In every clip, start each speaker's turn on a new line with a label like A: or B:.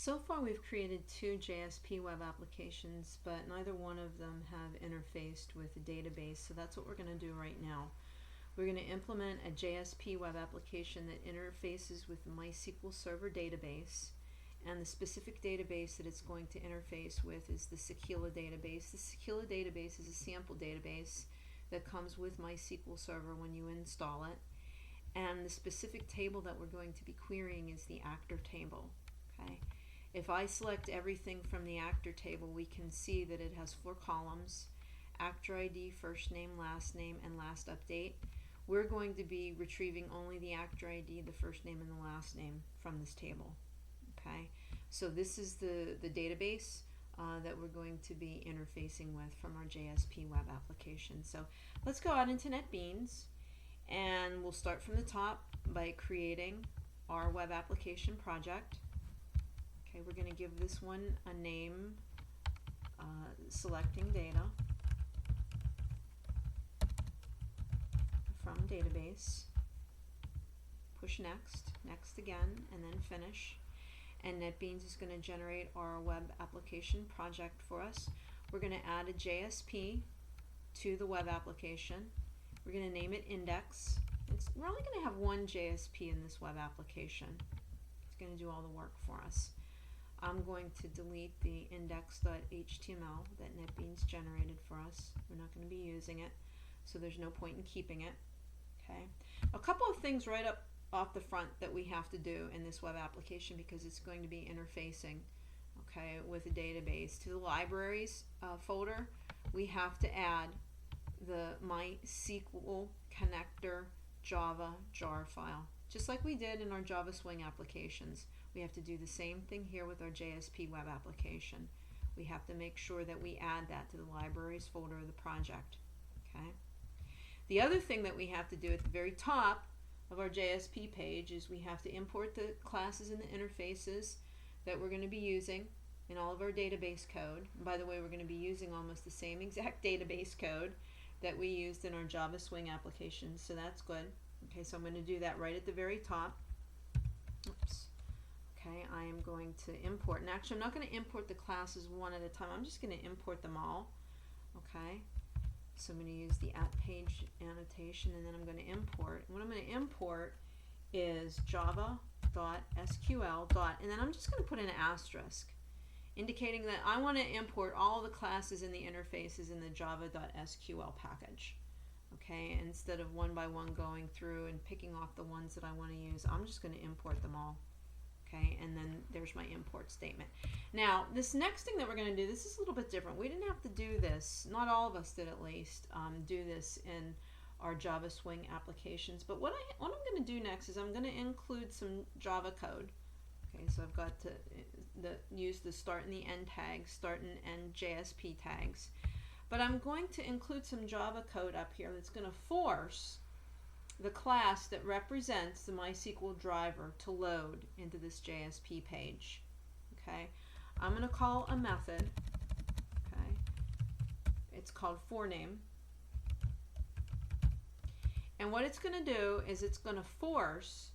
A: So far we've created 2 JSP web applications, but neither one of them have interfaced with a database, so that's what we're going to do right now. We're going to implement a JSP web application that interfaces with the MySQL Server database, and the specific database that it's going to interface with is the Sequila database. The Sequila database is a sample database that comes with MySQL Server when you install it, and the specific table that we're going to be querying is the actor table. Okay. If I select everything from the actor table, we can see that it has 4 columns: actor ID, first name, and last update. We're going to be retrieving only the actor ID, the first name, and the last name from this table. Okay, so this is the database that we're going to be interfacing with from our JSP web application. So let's go out into NetBeans, and we'll start from the top by creating our web application project. Okay, we're going to give this one a name, selecting data from database. Push next, next again, and then finish. And NetBeans is going to generate our web application project for us. We're going to add a JSP to the web application. We're going to name it index. We're only going to have one JSP in this web application. It's going to do all the work for us. I'm going to delete the index.html that NetBeans generated for us. We're not going to be using it, so there's no point in keeping it. Okay. A couple of things right up off the front that we have to do in this web application, because it's going to be interfacing, okay, with a database. To the libraries folder, we have to add the MySQL connector Java jar file, just like we did in our Java Swing applications. We have to do the same thing here with our JSP web application. We have to make sure that we add that to the libraries folder of the project. Okay. The other thing that we have to do at the very top of our JSP page is we have to import the classes and the interfaces that we're going to be using in all of our database code. And by the way, we're going to be using almost the same exact database code that we used in our Java Swing application, so that's good. Okay, so I'm going to do that right at the very top. Oops. Okay, I am going to import, and actually I'm not going to import the classes one at a time. I'm just going to import them all. Okay, so I'm going to use the @page annotation, and then I'm going to import. And what I'm going to import is java.sql. And then I'm just going to put an asterisk indicating that I want to import all the classes and the interfaces in the java.sql package. Okay, instead of one by one going through and picking off the ones that I want to use, I'm just going to import them all. Okay, and then there's my import statement. Now, this next thing that we're going to do, this is a little bit different. We didn't have to do this, not all of us did at least, do this in our Java Swing applications. But what I'm going to do next is I'm going to include some Java code. Okay, so I've got to use the start and the end tags, start and end JSP tags. But I'm going to include some Java code up here that's going to force the class that represents the MySQL driver to load into this JSP page. Okay, I'm going to call a method. Okay, it's called forName, and what it's going to do is it's going to force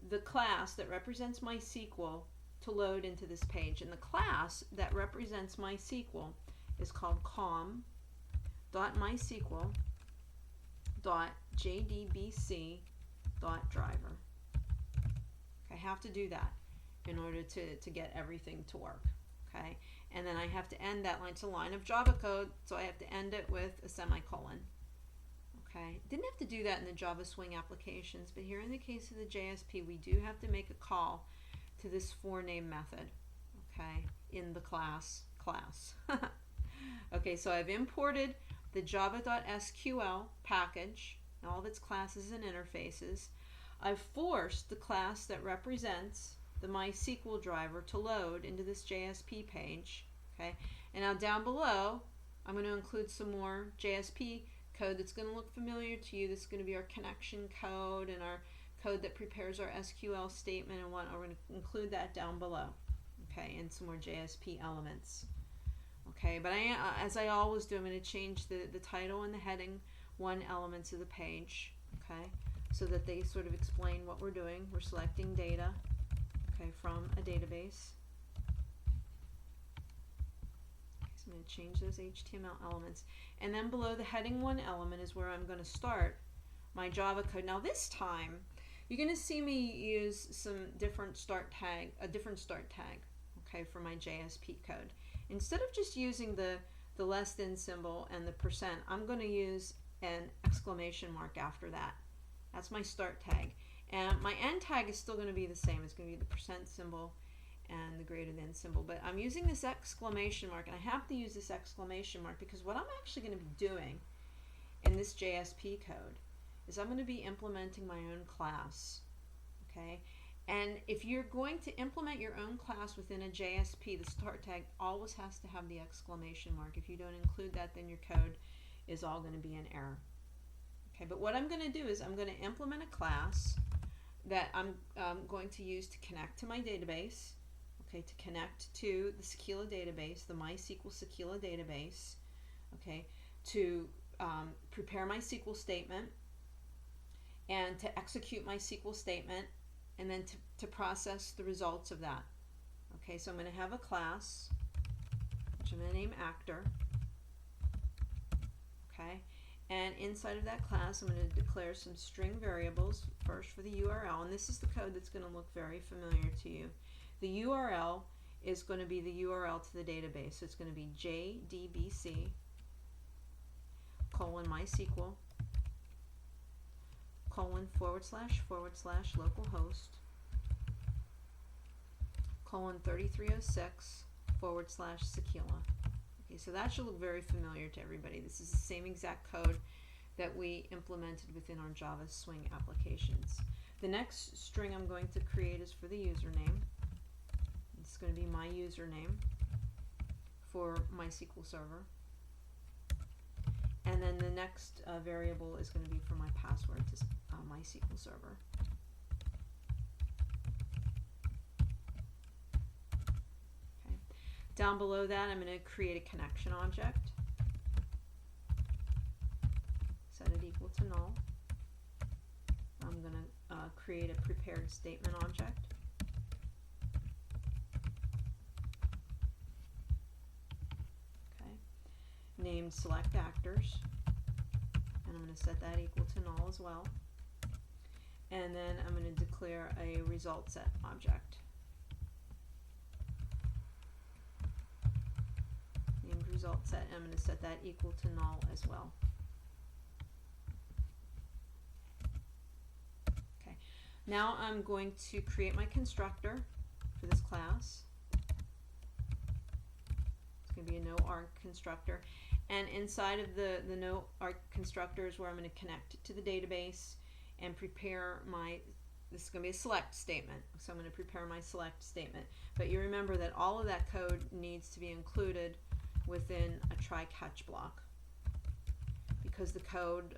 A: the class that represents MySQL to load into this page. And the class that represents MySQL is called com.mysql.jdbc.driver. I have to do that in order to get everything to work. Okay, and then I have to end that line. It's a line of Java code, so I have to end it with a semicolon. Okay, didn't have to do that in the Java Swing applications, but here in the case of the JSP, we do have to make a call to this forName method. Okay, in the class. Okay, so I've imported the java.sql package and all of its classes and interfaces. I've forced the class that represents the MySQL driver to load into this JSP page. Okay, and now down below I'm going to include some more JSP code that's going to look familiar to you. This is going to be our connection code and our code that prepares our SQL statement and what. We're going to include that down below. Okay, and some more JSP elements. Okay, but as I always do, I'm going to change the title and the heading 1 elements of the page. Okay, so that they sort of explain what we're doing. We're selecting data, okay, from a database. I'm going to change those HTML elements. And then below the heading 1 element is where I'm going to start my Java code. Now this time, you're going to see me use some different start tag, a different start tag, okay, for my JSP code. Instead of just using the less than symbol and the percent, I'm going to use an exclamation mark after that. That's my start tag. And my end tag is still going to be the same. It's going to be the percent symbol and the greater than symbol. But I'm using this exclamation mark, and I have to use this exclamation mark because what I'm actually going to be doing in this JSP code is I'm going to be implementing my own class. Okay? And if you're going to implement your own class within a JSP, the start tag always has to have the exclamation mark. If you don't include that, then your code is all going to be in error. Okay, but what I'm going to do is I'm going to implement a class that I'm going to use to connect to my database, okay, to connect to the Sequila database, the MySQL Sequila database, okay, to prepare my SQL statement and to execute my SQL statement, and then to process the results of that. Okay, so I'm going to have a class, which I'm going to name actor. Okay, and inside of that class I'm going to declare some string variables, first for the URL, and this is the code that's going to look very familiar to you. The URL is going to be the URL to the database, so it's going to be jdbc :mysql ://localhost :3306 /Sequila. Okay, so that should look very familiar to everybody. This is the same exact code that we implemented within our Java Swing applications. The next string I'm going to create is for the username. It's going to be my username for MySQL Server. And then the next variable is going to be for my password to MySQL Server. Okay. Down below that, I'm going to create a connection object. Set it equal to null. I'm going to create a prepared statement object. Named select actors, and I'm going to set that equal to null as well, and then I'm going to declare a result set object named result set, and I'm going to set that equal to null as well. Okay, now I'm going to create my constructor for this class. It's going to be a no arg constructor. And inside of the no arg constructor is where I'm going to connect it to the database and prepare my, this is going to be a select statement. So I'm going to prepare my select statement. But you remember that all of that code needs to be included within a try-catch block, because the code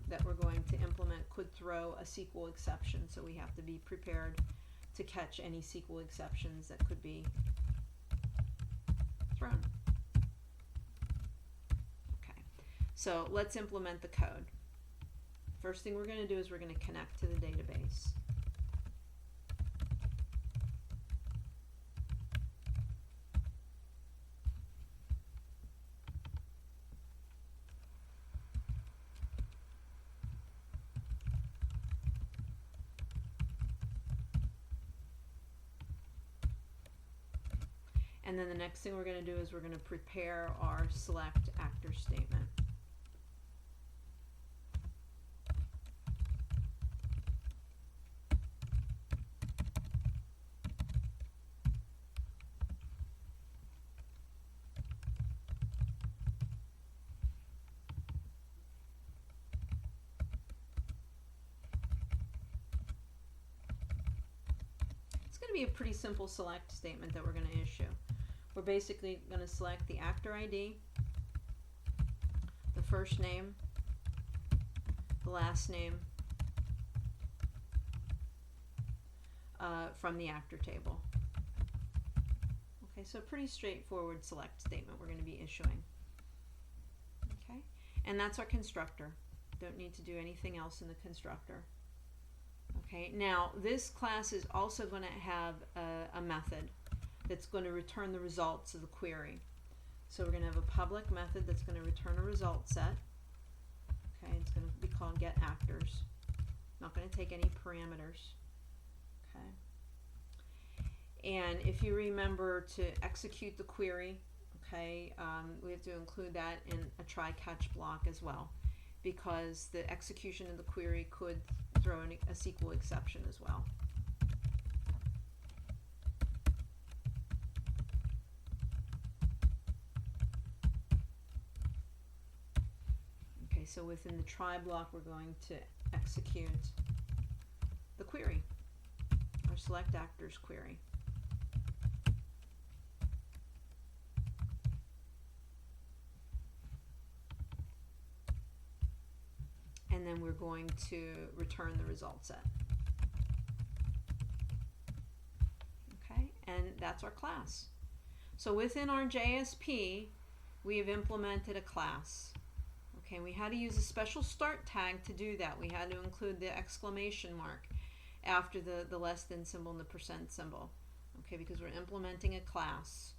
A: that we're going to implement could throw a SQL exception. So we have to be prepared to catch any SQL exceptions that could be thrown. So let's implement the code. First thing we're going to do is we're going to connect to the database. And then the next thing we're going to do is we're going to prepare our select actor statement. Be a pretty simple select statement that we're going to issue. We're basically going to select the actor ID, the first name, the last name from the actor table. Okay, so a pretty straightforward select statement we're going to be issuing. Okay, and that's our constructor. Don't need to do anything else in the constructor. Okay, now this class is also going to have a method that's going to return the results of the query. So we're going to have a public method that's going to return a result set. Okay, it's going to be called getActors. Not going to take any parameters. Okay. And if you remember to execute the query, okay, we have to include that in a try-catch block as well, because the execution of the query could throw in a SQL exception as well. Okay, so within the try block, we're going to execute the query, our select actors query. And then we're going to return the result set. Okay, and that's our class. So within our JSP, we have implemented a class. Okay, we had to use a special start tag to do that. We had to include the exclamation mark after the less than symbol and the percent symbol. Okay, because we're implementing a class.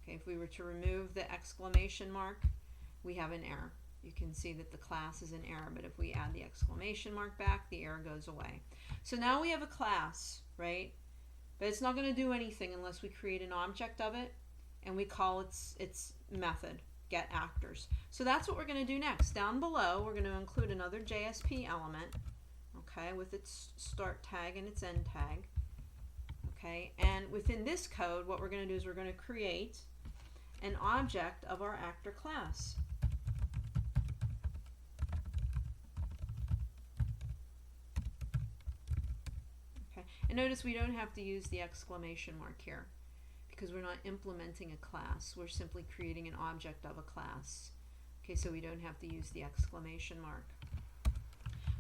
A: Okay, if we were to remove the exclamation mark, we have an error. You can see that the class is an error, but if we add the exclamation mark back, the error goes away. So now we have a class, right? But it's not going to do anything unless we create an object of it and we call its method, getActors. So that's what we're going to do next. Down below, we're going to include another JSP element, okay, with its start tag and its end tag. Okay, and within this code, what we're going to do is we're going to create an object of our actor class. And notice we don't have to use the exclamation mark here because we're not implementing a class. We're simply creating an object of a class. Okay, so we don't have to use the exclamation mark.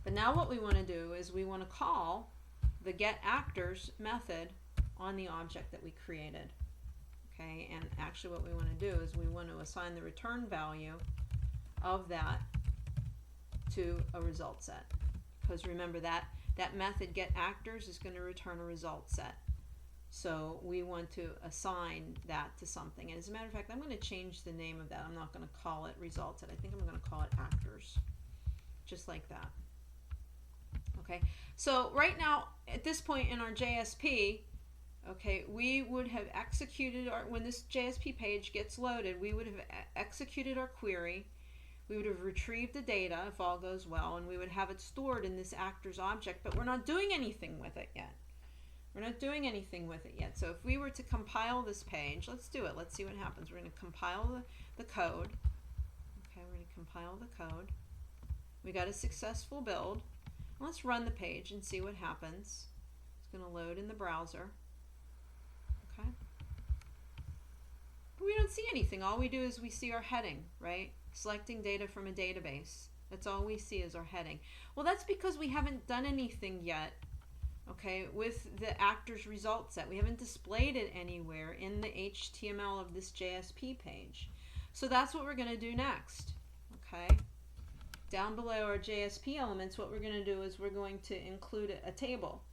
A: But now what we want to do is we want to call the getActors method on the object that we created. Okay, and actually what we want to do is we want to assign the return value of that to a result set. Because remember that method getActors is going to return a result set. So we want to assign that to something. And as a matter of fact, I'm going to change the name of that. I'm not going to call it result set. I think I'm going to call it actors. Just like that. Okay. So right now, at this point in our JSP, okay, we would have executed when this JSP page gets loaded, we would have executed our query. We would have retrieved the data if all goes well, and we would have it stored in this actors object, but we're not doing anything with it yet. We're not doing anything with it yet. So if we were to compile this page, let's do it. Let's see what happens. We're going to compile the code. Okay, we're going to compile the code. We got a successful build. Let's run the page and see what happens. It's going to load in the browser. Okay. But we don't see anything. All we do is we see our heading, right? Selecting data from a database. That's all we see is our heading. Well, that's because we haven't done anything yet, okay, with the actors result set. We haven't displayed it anywhere in the HTML of this JSP page. So that's what we're going to do next, okay? Down below our JSP elements, what we're going to do is we're going to include a table,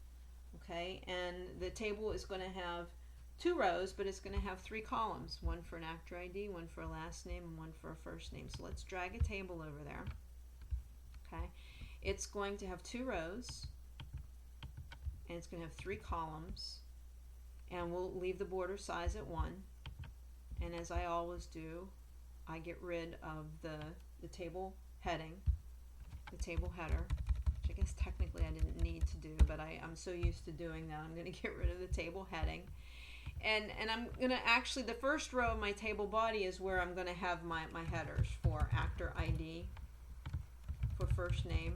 A: okay? And the table is going to have 2 rows, but it's going to have 3 columns, one for an actor ID, one for a last name, and one for a first name. So let's drag a table over there. Okay, it's going to have 2 rows, and it's going to have 3 columns, and we'll leave the border size at 1. And as I always do, I get rid of the table heading, the table header, which I guess technically I didn't need to do, but I'm so used to doing that, I'm going to get rid of the table heading. And I'm going to actually, the first row of my table body is where I'm going to have my headers for actor ID, for first name,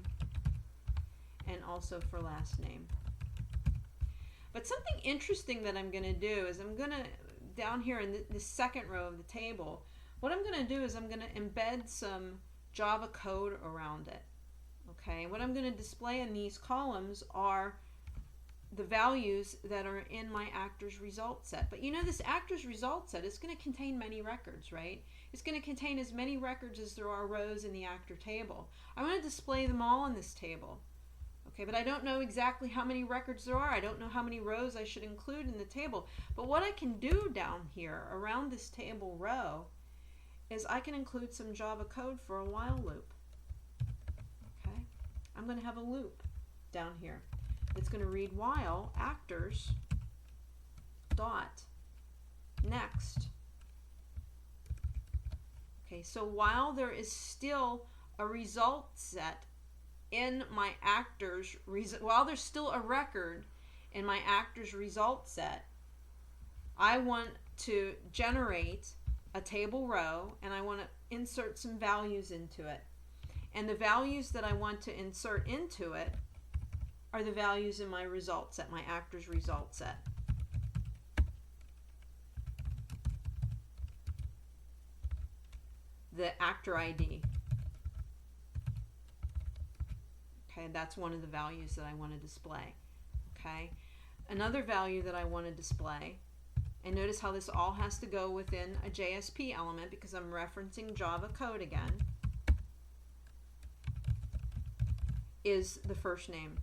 A: and also for last name. But something interesting that I'm going to do is I'm going to, down here in the second row of the table, what I'm going to do is I'm going to embed some Java code around it. Okay, what I'm going to display in these columns are the values that are in my actors result set. But you know, this actors result set is going to contain many records, right? It's going to contain as many records as there are rows in the actor table. I want to display them all in this table. Okay, but I don't know exactly how many records there are. I don't know how many rows I should include in the table. But what I can do down here around this table row is I can include some Java code for a while loop. Okay, I'm going to have a loop down here. It's going to read while actors dot next. Okay, so while there is still a result set in my actors, while there's still a record in my actors result set, I want to generate a table row and I want to insert some values into it. And the values that I want to insert into it are the values in my result set, my actors result set. The actor ID. Okay, that's one of the values that I want to display. Okay, another value that I want to display, and notice how this all has to go within a JSP element because I'm referencing Java code again, is the first name.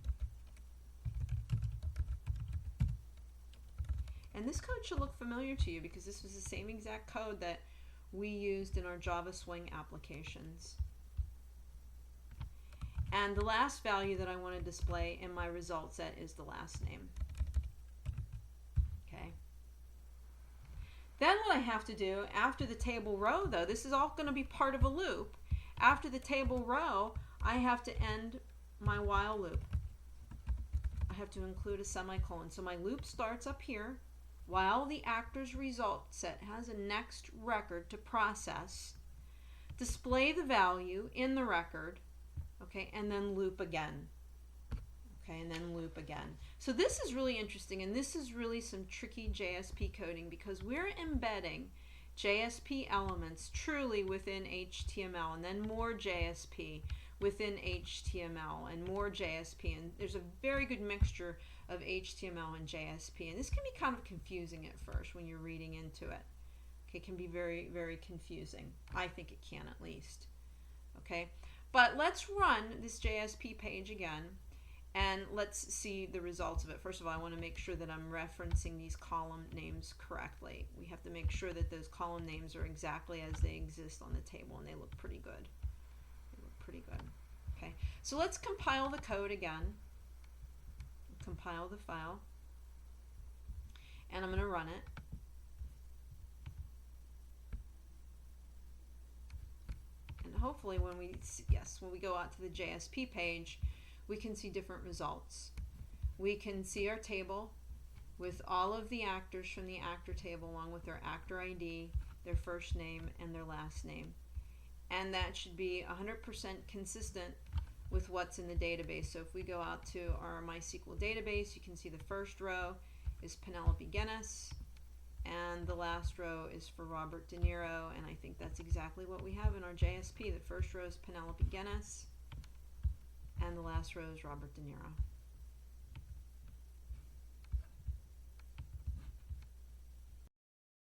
A: And this code should look familiar to you because this was the same exact code that we used in our Java Swing applications. And the last value that I want to display in my result set is the last name. Okay. Then what I have to do after the table row, though, this is all going to be part of a loop. After the table row, I have to end my while loop. I have to include a semicolon. So my loop starts up here while the actor's result set has a next record to process, display the value in the record, okay, and then loop again. Okay, and then loop again. So this is really interesting, and this is really some tricky JSP coding because we're embedding JSP elements truly within HTML, and then more JSP within HTML, and more JSP, and there's a very good mixture of HTML and JSP, and this can be kind of confusing at first when you're reading into it. Okay, it can be very, very confusing. I think it can, at least. Okay, but let's run this JSP page again, and let's see the results of it. First of all, I want to make sure that I'm referencing these column names correctly. We have to make sure that those column names are exactly as they exist on the table, and they look pretty good. They look pretty good. Okay, so let's compile the code again. Compile the file, and I'm going to run it. And hopefully when we go out to the JSP page, we can see different results. We can see our table with all of the actors from the actor table along with their actor ID, their first name, and their last name. And that should be 100% consistent with what's in the database. So if we go out to our MySQL database, you can see the first row is Penelope Guinness, and the last row is for Robert De Niro, and I think that's exactly what we have in our JSP. The first row is Penelope Guinness, and the last row is Robert De Niro.